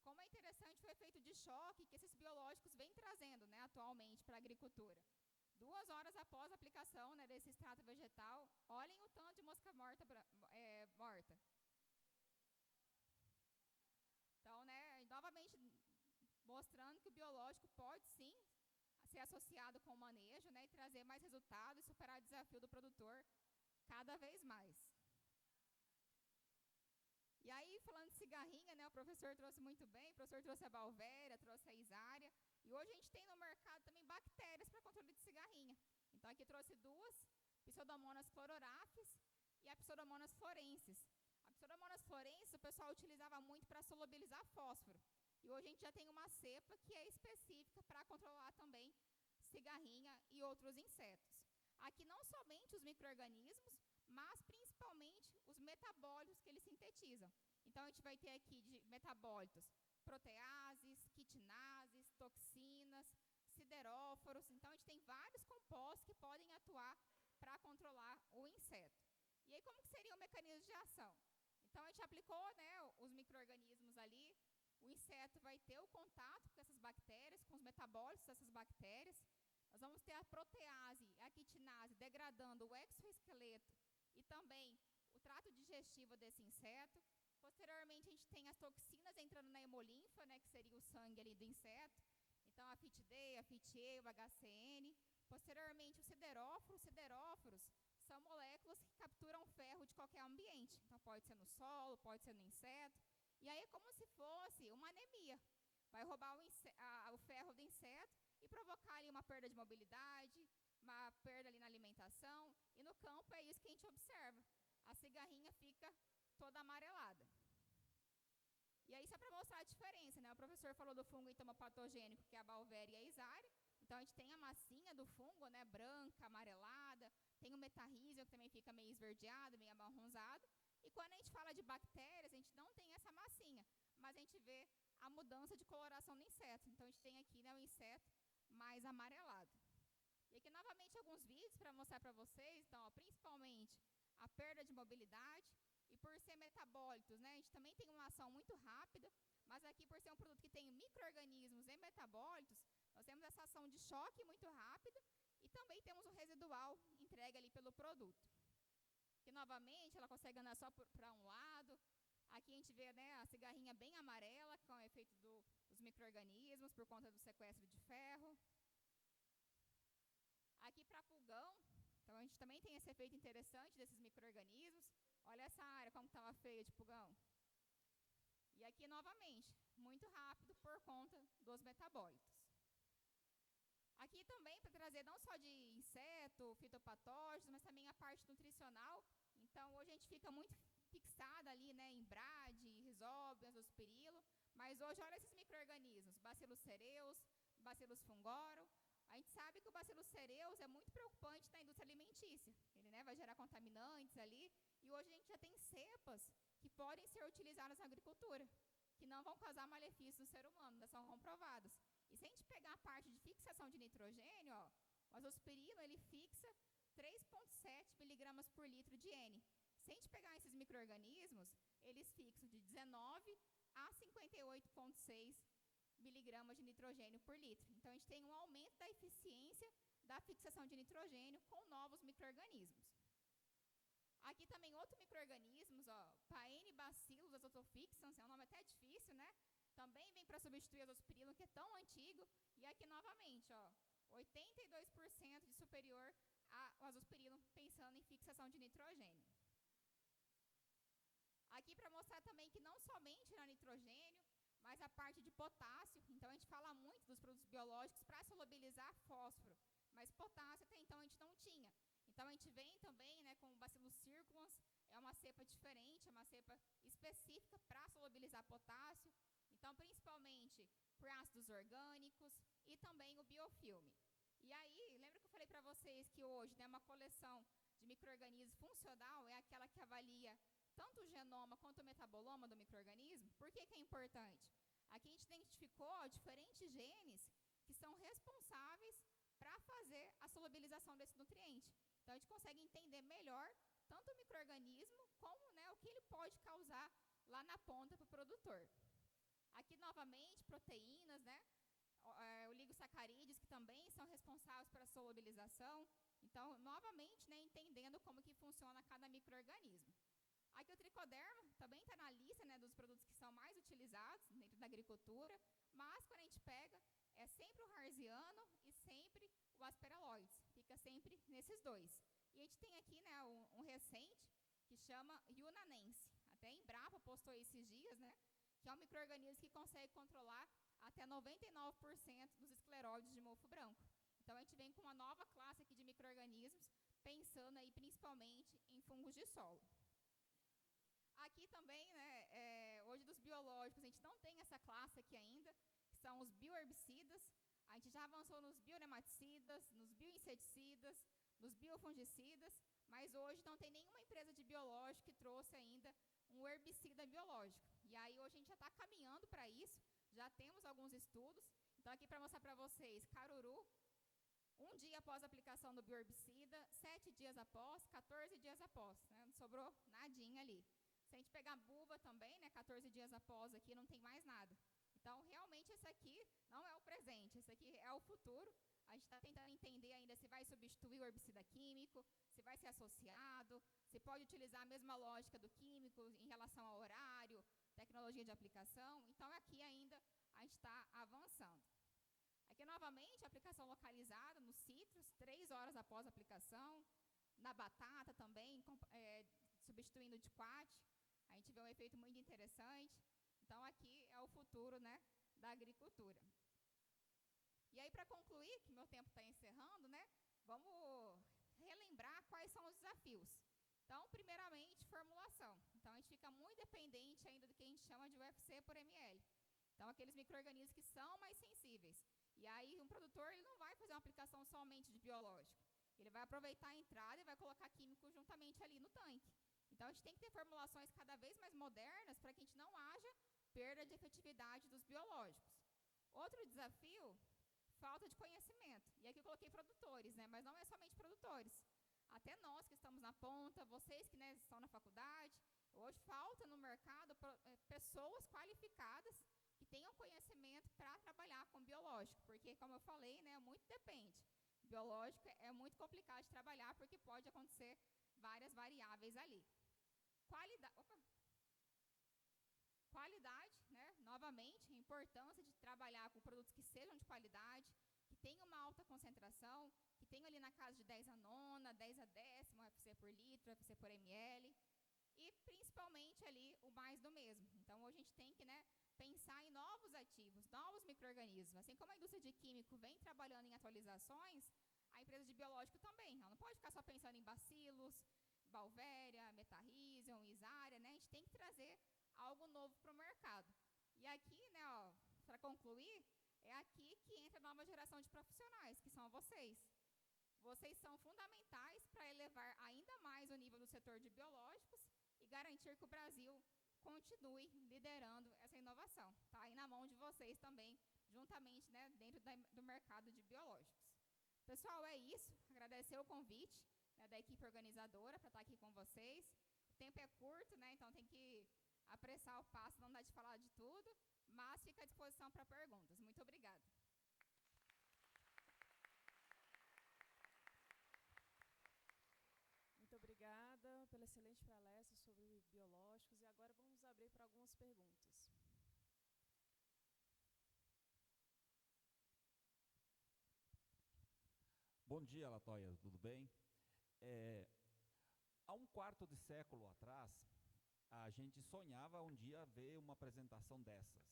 como é interessante o efeito de choque que esses biológicos vêm trazendo, né, atualmente para a agricultura. 2 horas após a aplicação, né, desse extrato vegetal, olhem o tanto de mosca morta. Morta. Então, né, novamente mostrando que o biológico pode sim ser associado com o manejo, né, e trazer mais resultado e superar o desafio do produtor cada vez mais. E aí, falando de cigarrinha, né, o professor trouxe muito bem, o professor trouxe a Balvéria, trouxe a Isária, e hoje a gente tem no mercado também bactérias para controle de cigarrinha. Então, aqui trouxe 2, Pseudomonas chlororhaphes e a Pseudomonas florensis. A Pseudomonas florensis o pessoal utilizava muito para solubilizar fósforo. E hoje a gente já tem uma cepa que é específica para controlar também cigarrinha e outros insetos. Aqui não somente os micro-organismos, mas principalmente os metabólitos que eles sintetizam. Então, a gente vai ter aqui de metabólitos proteases, quitinases, toxinas, sideróforos. Então, a gente tem vários compostos que podem atuar para controlar o inseto. E aí, como que seria o mecanismo de ação? Então, a gente aplicou, né, os micro-organismos ali, o inseto vai ter o contato com essas bactérias, com os metabólitos dessas bactérias. Nós vamos ter a protease, a quitinase, degradando o exoesqueleto e também o trato digestivo desse inseto. Posteriormente, a gente tem as toxinas entrando na hemolinfa, né, que seria o sangue ali do inseto. Então, a FIT-D, a FIT-E, o HCN. Posteriormente, os sideróforos são moléculas que capturam ferro de qualquer ambiente. Então, pode ser no solo, pode ser no inseto. E aí é como se fosse uma anemia. Vai roubar o ferro do inseto e provocar ali uma perda de mobilidade, uma perda ali na alimentação. E no campo é isso que a gente observa. A cigarrinha fica toda amarelada. E aí, só para mostrar a diferença, né? O professor falou do fungo entomopatogênico, que é a Balvéria e a Isária. Então, a gente tem a massinha do fungo, né? Branca, amarelada. Tem o metarrhizium, que também fica meio esverdeado, meio amarronzado. E quando a gente fala de bactérias, a gente não tem essa massinha, mas a gente vê a mudança de coloração do inseto. Então, a gente tem aqui, né, o inseto mais amarelado. E aqui, novamente, alguns vídeos para mostrar para vocês. Então, ó, principalmente, a perda de mobilidade. E por ser metabólitos, né, a gente também tem uma ação muito rápida, mas aqui, por ser um produto que tem micro-organismos e metabólitos, nós temos essa ação de choque muito rápida e também temos o residual entregue ali pelo produto. Que, novamente, ela consegue andar só para um lado. Aqui a gente vê, né, a cigarrinha bem amarela, com o efeito dos micro-organismos, por conta do sequestro de ferro. Aqui para pulgão, então a gente também tem esse efeito interessante desses micro-organismos. Olha essa área, como estava feia de pulgão. E aqui, novamente, muito rápido por conta dos metabólitos. Aqui também para trazer não só de inseto, fitopatógenos, mas também a parte nutricional. Então, hoje a gente fica muito fixada ali, né, em brade, rhizóbio, azospirilo. Mas hoje, olha esses micro-organismos, Bacillus cereus, Bacillus fungoro. A gente sabe que o Bacillus cereus é muito preocupante na indústria alimentícia. Ele, né, vai gerar contaminantes ali. E hoje a gente já tem cepas que podem ser utilizadas na agricultura, que não vão causar malefícios no ser humano, já são comprovados. E se a gente pegar a parte de fixação de nitrogênio, ó, o azospirilo, ele fixa 3,7 miligramas por litro de N. Se a gente pegar esses micro-organismos, eles fixam de 19 a 58,6 miligramas de nitrogênio por litro. Então, a gente tem um aumento da eficiência da fixação de nitrogênio com novos micro-organismos. Aqui também outros micro-organismos, Paenibacillus azotofixans, é um nome até difícil, né? Também vem para substituir o azospirilo, que é tão antigo. E aqui, novamente, 82% de superior ao azospirilo, pensando em fixação de nitrogênio. Aqui para mostrar também que não somente no nitrogênio, mas a parte de potássio. Então, a gente fala muito dos produtos biológicos para solubilizar fósforo, mas potássio até então a gente não tinha. Então, a gente vem também, né, com o Bacillus circulans, é uma cepa diferente, é uma cepa específica para solubilizar potássio. Então, principalmente por ácidos orgânicos e também o biofilme. E aí, lembra que eu falei para vocês que hoje, né, uma coleção de micro-organismos funcional é aquela que avalia tanto o genoma quanto o metaboloma do micro-organismo? Por que é importante? Aqui a gente identificou diferentes genes que são responsáveis para fazer a solubilização desse nutriente. Então, a gente consegue entender melhor tanto o micro-organismo como, né, o que ele pode causar lá na ponta para o produtor. Aqui, novamente, proteínas, né? Oligosacarídeos, que também são responsáveis pela solubilização. Então, novamente, né, entendendo como que funciona cada micro-organismo. Aqui o tricoderma também está na lista, né, dos produtos que são mais utilizados dentro da agricultura, mas quando a gente pega, é sempre o Harziano e sempre o Aspergilloides, fica sempre nesses dois. E a gente tem aqui, né, um recente que chama Yunanense, até a Embrapa postou esses dias, né, que é um micro-organismo que consegue controlar até 99% dos escleróides de mofo branco. Então, a gente vem com uma nova classe aqui de micro-organismos, pensando aí principalmente em fungos de solo. Aqui também, né, hoje dos biológicos, a gente não tem essa classe aqui ainda, que são os bioherbicidas. A gente já avançou nos bionematicidas, nos bioinseticidas, nos biofungicidas, mas hoje não tem nenhuma empresa de biológico que trouxe ainda um herbicida biológico. E aí hoje a gente já está caminhando para isso, já temos alguns estudos. Então aqui para mostrar para vocês, caruru, 1 dia após a aplicação do bioherbicida, 7 dias após, 14 dias após, né? Não sobrou nadinha ali. Se a gente pegar buva também, né, 14 dias após aqui, não tem mais nada. Então, realmente, esse aqui não é o presente, esse aqui é o futuro. A gente está tentando entender ainda se vai substituir o herbicida químico, se vai ser associado, se pode utilizar a mesma lógica do químico em relação ao horário, tecnologia de aplicação. Então, aqui ainda a gente está avançando. Aqui, novamente, a aplicação localizada nos citros, 3 horas após a aplicação. Na batata também, substituindo o diquat. A gente vê um efeito muito interessante. Então, aqui é o futuro, né, da agricultura. E aí, para concluir, que meu tempo está encerrando, né, vamos relembrar quais são os desafios. Então, primeiramente, formulação. Então, a gente fica muito dependente ainda do que a gente chama de UFC por ml. Então, aqueles micro-organismos que são mais sensíveis. E aí, um produtor ele não vai fazer uma aplicação somente de biológico. Ele vai aproveitar a entrada e vai colocar químico juntamente ali no tanque. Então, a gente tem que ter formulações cada vez mais modernas para que a gente não haja perda de efetividade dos biológicos. Outro desafio, falta de conhecimento. E aqui eu coloquei produtores, né? Mas não é somente produtores. Até nós que estamos na ponta, vocês que, né, estão na faculdade, hoje falta no mercado pessoas qualificadas que tenham conhecimento para trabalhar com biológico, porque, como eu falei, né, muito depende. Biológico é muito complicado de trabalhar porque pode acontecer várias variáveis ali. Qualidade, né? Novamente, a importância de trabalhar com produtos que sejam de qualidade, que tenham uma alta concentração, que tenham ali na casa de 10 a nona, 10 a décima, UFC por litro, UFC por ml, e principalmente ali o mais do mesmo. Então, hoje a gente tem que, né, pensar em novos ativos, novos micro-organismos. Assim como a indústria de químico vem trabalhando em atualizações, a empresa de biológico também. Ela não pode ficar só pensando em bacilos, Balvéria, Metarrhizium, Isária, né? A gente tem que trazer algo novo para o mercado. E aqui, né, para concluir, é aqui que entra a nova geração de profissionais, que são vocês. Vocês são fundamentais para elevar ainda mais o nível do setor de biológicos e garantir que o Brasil continue liderando essa inovação. Está aí na mão de vocês também, juntamente, né, dentro do mercado de biológicos. Pessoal, é isso. Agradecer o convite, né, da equipe organizadora para estar aqui com vocês. O tempo é curto, né, então tem que apressar o passo, não dá de falar de tudo, mas fica à disposição para perguntas. Muito obrigada. Muito obrigada pela excelente palestra sobre biológicos e agora vamos abrir para algumas perguntas. Bom dia, Latoya, tudo bem? Há um quarto de século atrás, a gente sonhava um dia ver uma apresentação dessas.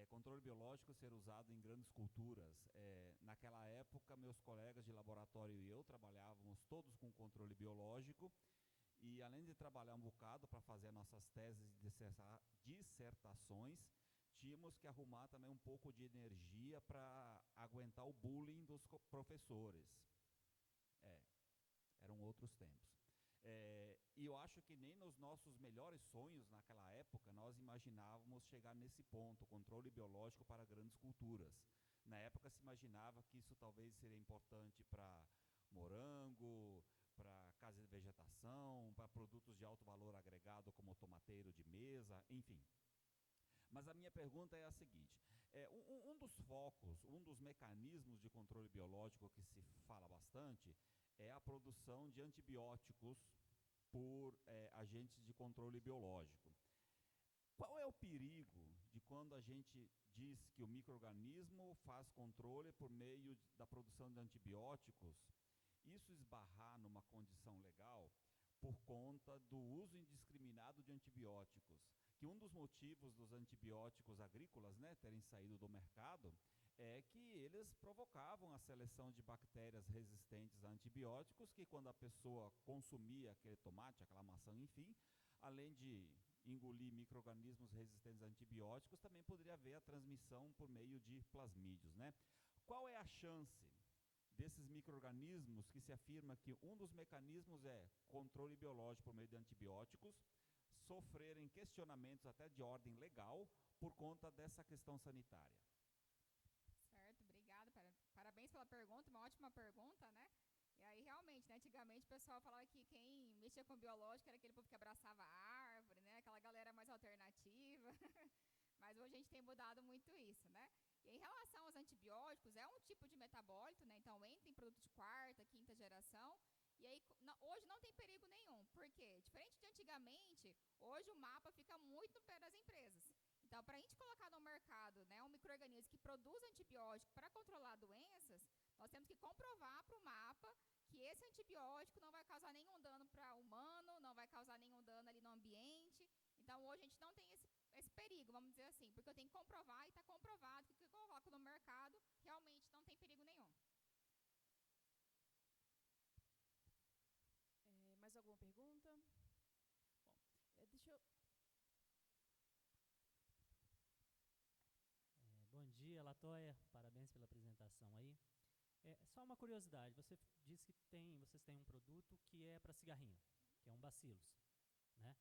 Controle biológico ser usado em grandes culturas. Naquela época, meus colegas de laboratório e eu trabalhávamos todos com controle biológico e, além de trabalhar um bocado para fazer nossas teses e dissertações, tínhamos que arrumar também um pouco de energia para aguentar o bullying dos professores. Eram outros tempos. E eu acho que nem nos nossos melhores sonhos naquela época nós imaginávamos chegar nesse ponto, controle biológico para grandes culturas. Na época se imaginava que isso talvez seria importante para morango, para casa de vegetação, para produtos de alto valor agregado como tomateiro de mesa, enfim. Mas a minha pergunta é a seguinte: um dos focos, um dos mecanismos de controle biológico que se fala bastante é a produção de antibióticos por agentes de controle biológico. Qual é o perigo de quando a gente diz que o micro-organismo faz controle por meio da produção de antibióticos, isso esbarrar numa condição legal por conta do uso indiscriminado de antibióticos? Que um dos motivos dos antibióticos agrícolas, né, terem saído do mercado é que eles provocavam a seleção de bactérias resistentes a antibióticos, que quando a pessoa consumia aquele tomate, aquela maçã, enfim, além de engolir micro-organismos resistentes a antibióticos, também poderia haver a transmissão por meio de plasmídios, né? Qual é a chance desses micro-organismos que se afirma que um dos mecanismos é controle biológico por meio de antibióticos, sofrerem questionamentos até de ordem legal por conta dessa questão sanitária? Certo, obrigada. Parabéns pela pergunta, uma ótima pergunta, né? E aí, realmente, né, antigamente o pessoal falava que quem mexia com biológico era aquele povo que abraçava a árvore, né? Aquela galera mais alternativa. Mas hoje a gente tem mudado muito isso, né? E em relação aos antibióticos, é um tipo de metabólito, né? Então entra em produto de quarta, quinta geração. E aí, hoje não tem perigo nenhum. Por quê? Diferente de antigamente, hoje o mapa fica muito no pé das empresas. Então, para a gente colocar no mercado, né, um micro-organismo que produz antibiótico para controlar doenças, nós temos que comprovar para o mapa que esse antibiótico não vai causar nenhum dano para o humano, não vai causar nenhum dano ali no ambiente. Então, hoje a gente não tem esse perigo, vamos dizer assim, porque eu tenho que comprovar e está comprovado que o que eu coloco no mercado realmente não tem perigo nenhum. Mais alguma pergunta? Bom, deixa eu... Bom dia, Latoya. Parabéns pela apresentação aí. Só uma curiosidade, você disse que vocês têm um produto que é para cigarrinha, que é um bacillus, né?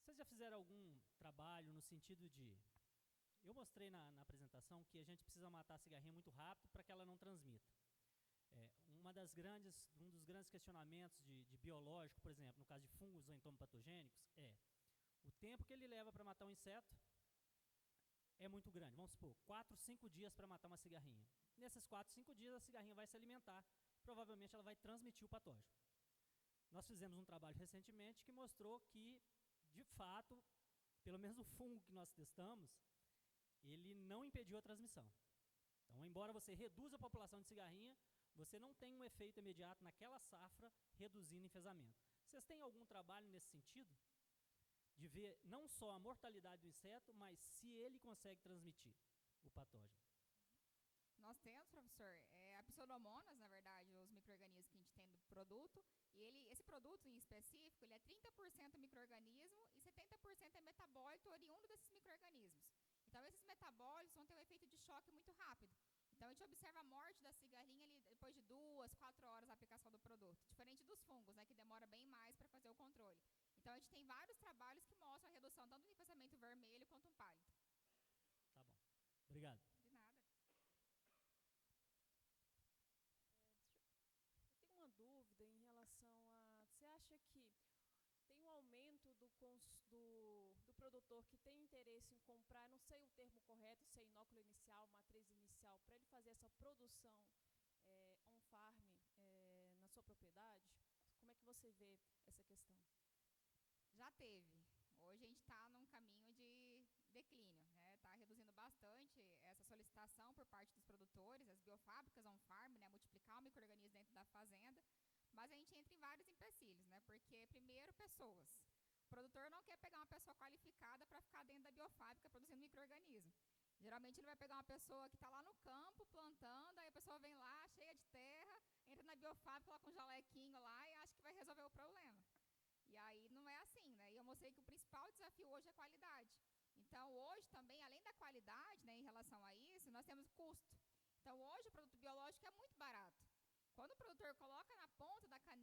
Vocês já fizeram algum trabalho no sentido de... Eu mostrei na apresentação que a gente precisa matar a cigarrinha muito rápido para que ela não transmita. Um dos grandes questionamentos de biológico, por exemplo, no caso de fungos ou entomopatogênicos, é o tempo que ele leva para matar um inseto é muito grande. Vamos supor, 4, 5 dias para matar uma cigarrinha. Nesses 4, 5 dias a cigarrinha vai se alimentar, provavelmente ela vai transmitir o patógeno. Nós fizemos um trabalho recentemente que mostrou que, de fato, pelo menos o fungo que nós testamos, ele não impediu a transmissão. Então, embora você reduza a população de cigarrinha, você não tem um efeito imediato naquela safra reduzindo o enfesamento. Vocês têm algum trabalho nesse sentido? De ver não só a mortalidade do inseto, mas se ele consegue transmitir o patógeno? Nós temos, professor, a Pseudomonas, na verdade, os micro-organismos que a gente tem do produto, e esse produto em específico, ele é 30% micro-organismo e 70% é metabólito oriundo desses micro-organismos. Então, esses metabólitos vão ter um efeito de choque muito rápido. Então, a gente observa a morte da cigarrinha ali depois de 2, 4 horas a aplicação do produto. Diferente dos fungos, né, que demora bem mais para fazer o controle. Então, a gente tem vários trabalhos que mostram a redução tanto do enfesamento vermelho quanto um pálido. Tá bom. Obrigado. De nada. Eu tenho uma dúvida em relação a... Você acha que tem um aumento do produtor que tem interesse em comprar, não sei o termo correto, se é inóculo inicial, matriz inicial, para ele fazer essa produção on-farm na sua propriedade? Como é que você vê essa questão? Já teve. Hoje a gente está num caminho de declínio, né? Está reduzindo bastante essa solicitação por parte dos produtores, as biofábricas on-farm, né? Multiplicar o micro-organismo dentro da fazenda. Mas a gente entra em vários empecilhos, né? Porque, primeiro, pessoas. O produtor não quer pegar uma pessoa qualificada para ficar dentro da biofábrica produzindo micro-organismo. Geralmente ele vai pegar uma pessoa que está lá no campo plantando, aí a pessoa vem lá, cheia de terra, entra na biofábrica, coloca um jalequinho lá e acha que vai resolver o problema. E aí não é assim, né? E eu mostrei que o principal desafio hoje é a qualidade. Então, hoje também, além da qualidade, né, em relação a isso, nós temos custo. Então, hoje o produto biológico é muito barato. Quando o produtor coloca na ponta da caneta